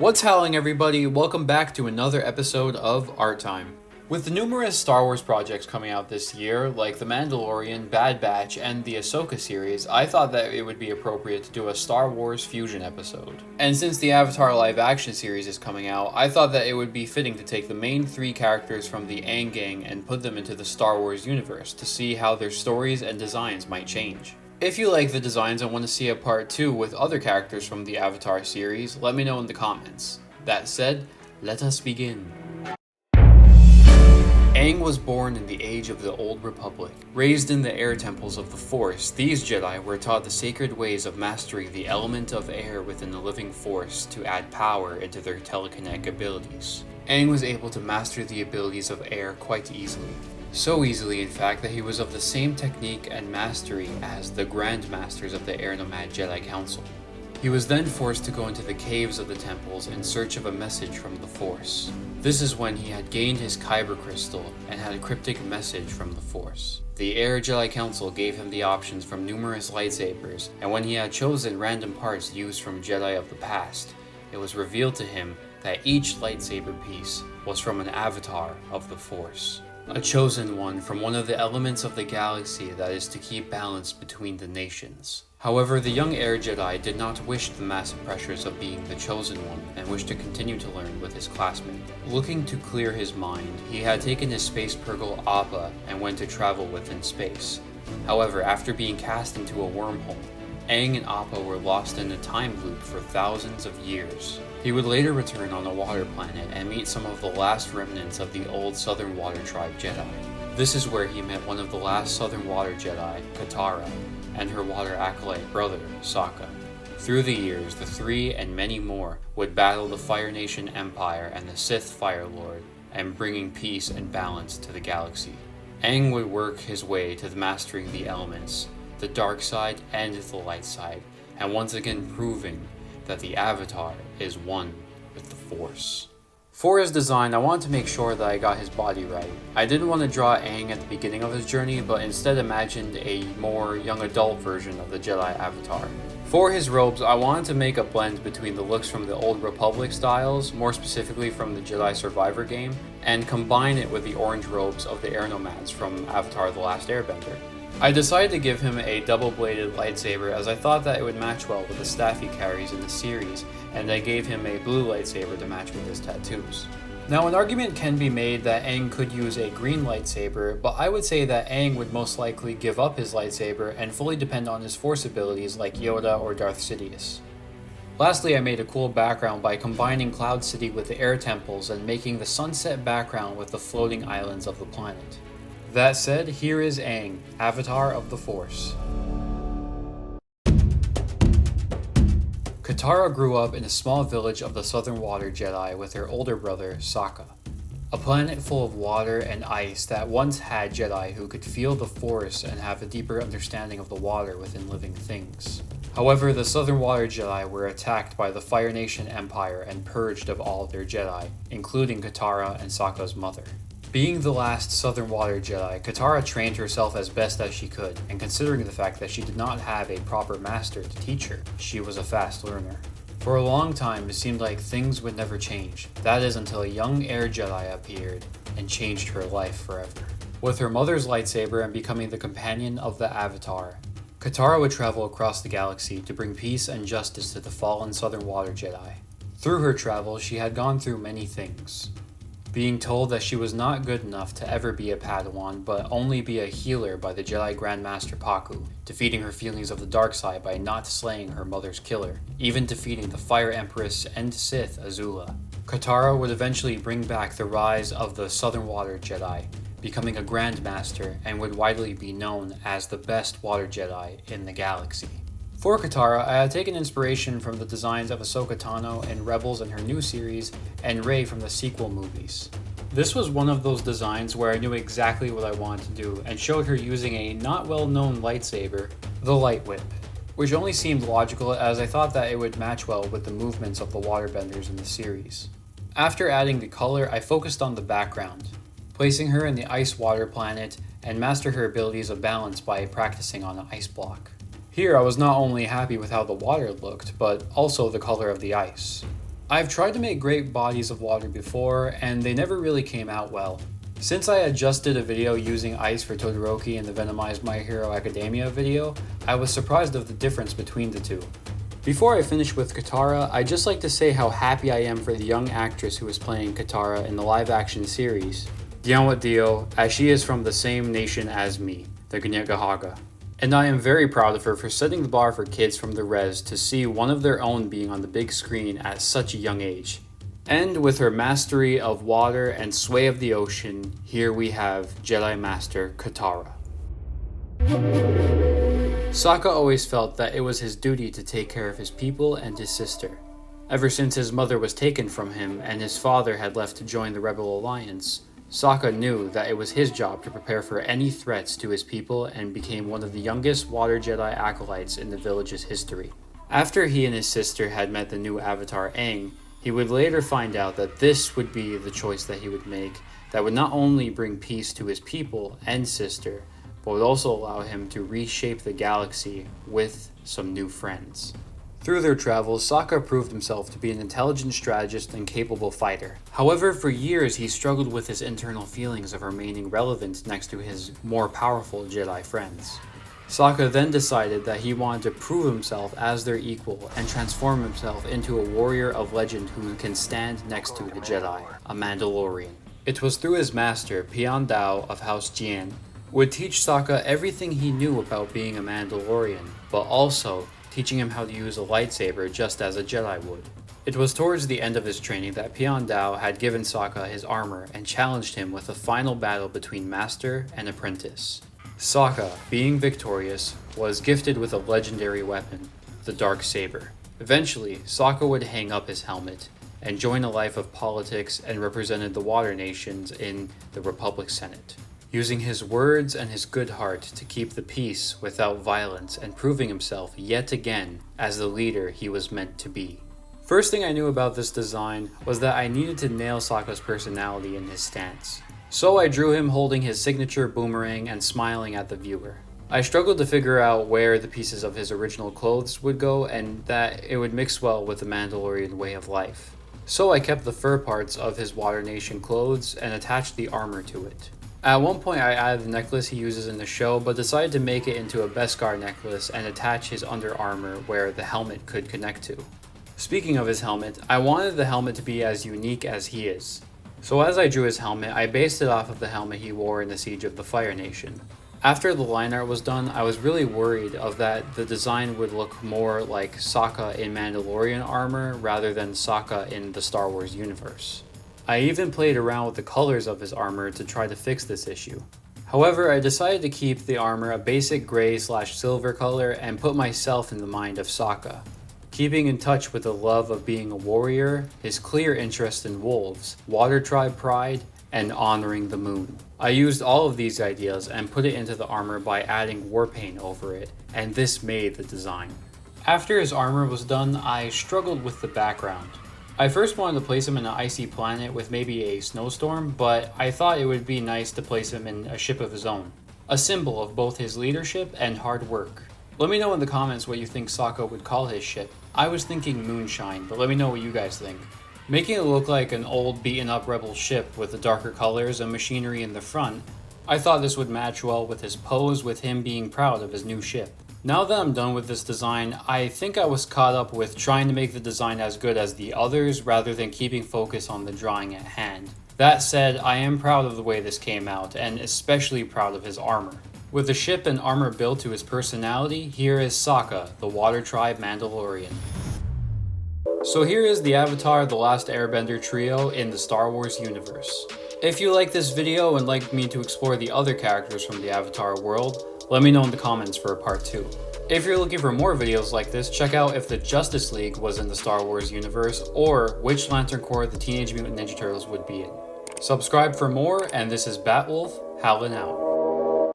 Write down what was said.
What's howling, everybody? Welcome back to another episode of Art Time. With the numerous Star Wars projects coming out this year, like The Mandalorian, Bad Batch, and the Ahsoka series, I thought that it would be appropriate to do a Star Wars fusion episode. And since the Avatar live action series is coming out, I thought that it would be fitting to take the main three characters from the Aang gang and put them into the Star Wars universe to see how their stories and designs might change. If you like the designs and want to see a part 2 with other characters from the Avatar series, let me know in the comments. That said, let us begin. Aang was born in the age of the Old Republic. Raised in the air temples of the Force, these Jedi were taught the sacred ways of mastering the element of air within the living Force to add power into their telekinetic abilities. Aang was able to master the abilities of air quite easily. So easily, in fact, that he was of the same technique and mastery as the Grand Masters of the Air Nomad Jedi Council. He was then forced to go into the caves of the temples in search of a message from the Force. This is when he had gained his Kyber crystal and had a cryptic message from the Force. The Air Jedi Council gave him the options from numerous lightsabers, and when he had chosen random parts used from Jedi of the past, it was revealed to him that each lightsaber piece was from an avatar of the Force. A chosen one from one of the elements of the galaxy that is to keep balance between the nations. However, the young Air Jedi did not wish the massive pressures of being the chosen one and wished to continue to learn with his classmate. Looking to clear his mind, he had taken his space purgle Appa and went to travel within space. However, after being cast into a wormhole, Aang and Appa were lost in a time loop for thousands of years. He would later return on a water planet and meet some of the last remnants of the old Southern Water Tribe Jedi. This is where he met one of the last Southern Water Jedi, Qara, and her water acolyte brother, Saka. Through the years, the three and many more would battle the Fire Nation Empire and the Sith Fire Lord, and bringing peace and balance to the galaxy. Aang would work his way to mastering the elements, the dark side and the light side, and once again proving that the Avatar is one with the Force. For his design, I wanted to make sure that I got his body right. I didn't want to draw Aang at the beginning of his journey, but instead imagined a more young adult version of the Jedi Avatar. For his robes, I wanted to make a blend between the looks from the Old Republic styles, more specifically from the Jedi Survivor game, and combine it with the orange robes of the Air Nomads from Avatar The Last Airbender. I decided to give him a double-bladed lightsaber as I thought that it would match well with the staff he carries in the series, and I gave him a blue lightsaber to match with his tattoos. Now, an argument can be made that Aang could use a green lightsaber, but I would say that Aang would most likely give up his lightsaber and fully depend on his Force abilities like Yoda or Darth Sidious. Lastly, I made a cool background by combining Cloud City with the air temples and making the sunset background with the floating islands of the planet. That said, here is Aang, Avatar of the Force. Qara grew up in a small village of the Southern Water Jedi with her older brother, Saka. A planet full of water and ice that once had Jedi who could feel the Force and have a deeper understanding of the water within living things. However, the Southern Water Jedi were attacked by the Fire Nation Empire and purged of all of their Jedi, including Qara and Sokka's mother. Being the last Southern Water Jedi, Qara trained herself as best as she could, and considering the fact that she did not have a proper master to teach her, she was a fast learner. For a long time, it seemed like things would never change. That is until a young Air Jedi appeared and changed her life forever. With her mother's lightsaber and becoming the companion of the Avatar, Qara would travel across the galaxy to bring peace and justice to the fallen Southern Water Jedi. Through her travels, she had gone through many things. Being told that she was not good enough to ever be a Padawan, but only be a healer by the Jedi Grand Master Pakku, defeating her feelings of the dark side by not slaying her mother's killer, even defeating the Fire Empress and Sith Azula. Qara would eventually bring back the rise of the Southern Water Jedi, becoming a Grand Master, and would widely be known as the best Water Jedi in the galaxy. For Qara, I had taken inspiration from the designs of Ahsoka Tano in Rebels and her new series, and Rey from the sequel movies. This was one of those designs where I knew exactly what I wanted to do, and showed her using a not well-known lightsaber, the Light Whip, which only seemed logical as I thought that it would match well with the movements of the waterbenders in the series. After adding the color, I focused on the background, placing her in the ice-water planet, and master her abilities of balance by practicing on an ice block. Here I was not only happy with how the water looked, but also the color of the ice. I've tried to make great bodies of water before, and they never really came out well. Since I adjusted a video using ice for Todoroki in the Venomized My Hero Academia video, I was surprised of the difference between the two. Before I finish with Qara, I'd just like to say how happy I am for the young actress who is playing Qara in the live-action series, Dio, as she is from the same nation as me, the Gnyagahaga. And I am very proud of her for setting the bar for kids from the res to see one of their own being on the big screen at such a young age. And with her mastery of water and sway of the ocean, here we have Jedi Master Qara. Saka always felt that it was his duty to take care of his people and his sister. Ever since his mother was taken from him and his father had left to join the Rebel Alliance, Saka knew that it was his job to prepare for any threats to his people and became one of the youngest Water Jedi acolytes in the village's history. After he and his sister had met the new Avatar Aang, he would later find out that this would be the choice that he would make that would not only bring peace to his people and sister, but would also allow him to reshape the galaxy with some new friends. Through their travels, Saka proved himself to be an intelligent strategist and capable fighter. However, for years he struggled with his internal feelings of remaining relevant next to his more powerful Jedi friends. Saka then decided that he wanted to prove himself as their equal and transform himself into a warrior of legend who can stand next to the Jedi, a Mandalorian. It was through his master, Pian Dao of House Jian, would teach Saka everything he knew about being a Mandalorian, but also teaching him how to use a lightsaber just as a Jedi would. It was towards the end of his training that Pian Dao had given Saka his armor and challenged him with a final battle between master and apprentice. Saka, being victorious, was gifted with a legendary weapon, the Dark Saber. Eventually, Saka would hang up his helmet and join a life of politics and represented the Water Nations in the Republic Senate, using his words and his good heart to keep the peace without violence and proving himself yet again as the leader he was meant to be. First thing I knew about this design was that I needed to nail Sokka's personality and his stance. So I drew him holding his signature boomerang and smiling at the viewer. I struggled to figure out where the pieces of his original clothes would go and that it would mix well with the Mandalorian way of life. So I kept the fur parts of his Water Nation clothes and attached the armor to it. At one point I added the necklace he uses in the show, but decided to make it into a Beskar necklace and attach his under armor where the helmet could connect to. Speaking of his helmet, I wanted the helmet to be as unique as he is. So as I drew his helmet, I based it off of the helmet he wore in the Siege of the Fire Nation. After the line art was done, I was really worried of that the design would look more like Sokka in Mandalorian armor rather than Sokka in the Star Wars universe. I even played around with the colors of his armor to try to fix this issue. However, I decided to keep the armor a basic gray/silver color and put myself in the mind of Sokka, keeping in touch with the love of being a warrior, his clear interest in wolves, water tribe pride, and honoring the moon. I used all of these ideas and put it into the armor by adding war paint over it, and this made the design. After his armor was done, I struggled with the background. I first wanted to place him in an icy planet with maybe a snowstorm, but I thought it would be nice to place him in a ship of his own, a symbol of both his leadership and hard work. Let me know in the comments what you think Sokka would call his ship. I was thinking Moonshine, but let me know what you guys think. Making it look like an old beaten up rebel ship with the darker colors and machinery in the front, I thought this would match well with his pose with him being proud of his new ship. Now that I'm done with this design, I think I was caught up with trying to make the design as good as the others rather than keeping focus on the drawing at hand. That said, I am proud of the way this came out, and especially proud of his armor. With the ship and armor built to his personality, here is Sokka, the Water Tribe Mandalorian. So here is the Avatar The Last Airbender trio in the Star Wars universe. If you like this video and like me to explore the other characters from the Avatar world, let me know in the comments for a part 2. If you're looking for more videos like this, check out if the Justice League was in the Star Wars universe or which Lantern Corps the Teenage Mutant Ninja Turtles would be in. Subscribe for more, and this is Batwolf, howlin' out.